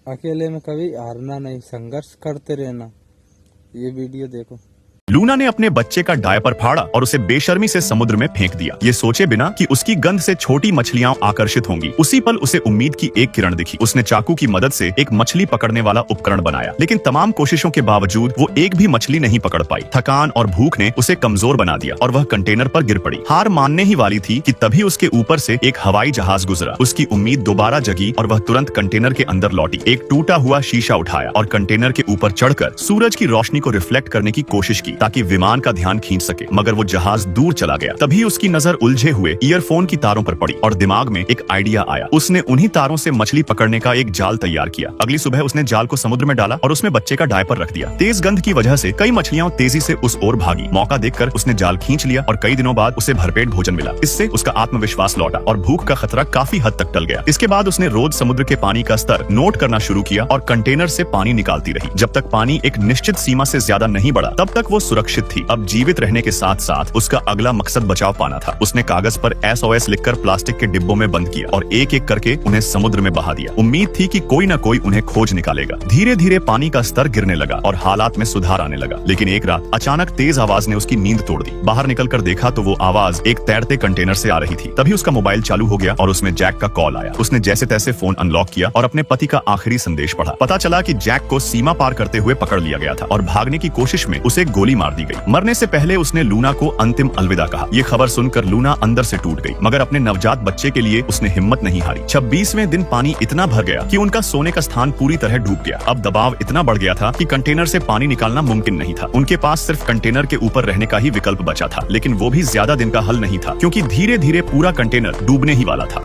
अकेले में कभी हारना नहीं, संघर्ष करते रहना। ये वीडियो देखो। लूना ने अपने बच्चे का डायपर फाड़ा और उसे बेशर्मी से समुद्र में फेंक दिया, ये सोचे बिना कि उसकी गंध से छोटी मछलियां आकर्षित होंगी। उसी पल उसे उम्मीद की एक किरण दिखी। उसने चाकू की मदद से एक मछली पकड़ने वाला उपकरण बनाया, लेकिन तमाम कोशिशों के बावजूद वो एक भी मछली नहीं पकड़ पाई। थकान और भूख ने उसे कमजोर बना दिया और वह कंटेनर पर गिर पड़ी। हार मानने ही वाली थी कि तभी उसके ऊपर से एक हवाई जहाज गुजरा। उसकी उम्मीद दोबारा जगी और वह तुरंत कंटेनर के अंदर लौटी। एक टूटा हुआ शीशा उठाया और कंटेनर के ऊपर चढ़कर सूरज की रोशनी को रिफ्लेक्ट करने की कोशिश की ताकि विमान का ध्यान खींच सके, मगर वो जहाज दूर चला गया। तभी उसकी नजर उलझे हुए ईयरफोन की तारों पर पड़ी और दिमाग में एक आइडिया आया। उसने उन्हीं तारों से मछली पकड़ने का एक जाल तैयार किया। अगली सुबह उसने जाल को समुद्र में डाला और उसमें बच्चे का डायपर रख दिया। तेज गंध की वजह से कई मछलियां तेजी से उस ओर भागी। मौका देखकर उसने जाल खींच लिया और कई दिनों बाद उसे भरपेट भोजन मिला। इससे उसका आत्मविश्वास लौटा और भूख का खतरा काफी हद तक टल गया। इसके बाद उसने रोज समुद्र के पानी का स्तर नोट करना शुरू किया और कंटेनर से पानी निकालती रही। जब तक पानी एक निश्चित सीमा से ज्यादा नहीं बढ़ा, तब तक वो सुरक्षित थी। अब जीवित रहने के साथ साथ उसका अगला मकसद बचाव पाना था। उसने कागज पर SOS लिखकर प्लास्टिक के डिब्बों में बंद किया और एक एक करके उन्हें समुद्र में बहा दिया। उम्मीद थी कि कोई न कोई उन्हें खोज निकालेगा। धीरे धीरे पानी का स्तर गिरने लगा और हालात में सुधार आने लगा। लेकिन एक रात अचानक तेज आवाज ने उसकी नींद तोड़ दी। बाहर निकलकर देखा तो वो आवाज एक तैरते कंटेनर से आ रही थी। तभी उसका मोबाइल चालू हो गया और उसमें जैक का कॉल आया। उसने जैसे तैसे फोन अनलॉक किया और अपने पति का आखिरी संदेश पढ़ा। पता चला कि जैक को सीमा पार करते हुए पकड़ लिया गया था और भागने की कोशिश में उसे गोली मार दी गई। मरने से पहले उसने लूना को अंतिम अलविदा कहा। ये खबर सुनकर लूना अंदर से टूट गई, मगर अपने नवजात बच्चे के लिए उसने हिम्मत नहीं हारी। 26वें दिन पानी इतना भर गया कि उनका सोने का स्थान पूरी तरह डूब गया। अब दबाव इतना बढ़ गया था कि कंटेनर से पानी निकालना मुमकिन नहीं था। उनके पास सिर्फ कंटेनर के ऊपर रहने का ही विकल्प बचा था, लेकिन वो भी ज्यादा दिन का हल नहीं था, क्योंकि धीरे धीरे पूरा कंटेनर डूबने ही वाला था।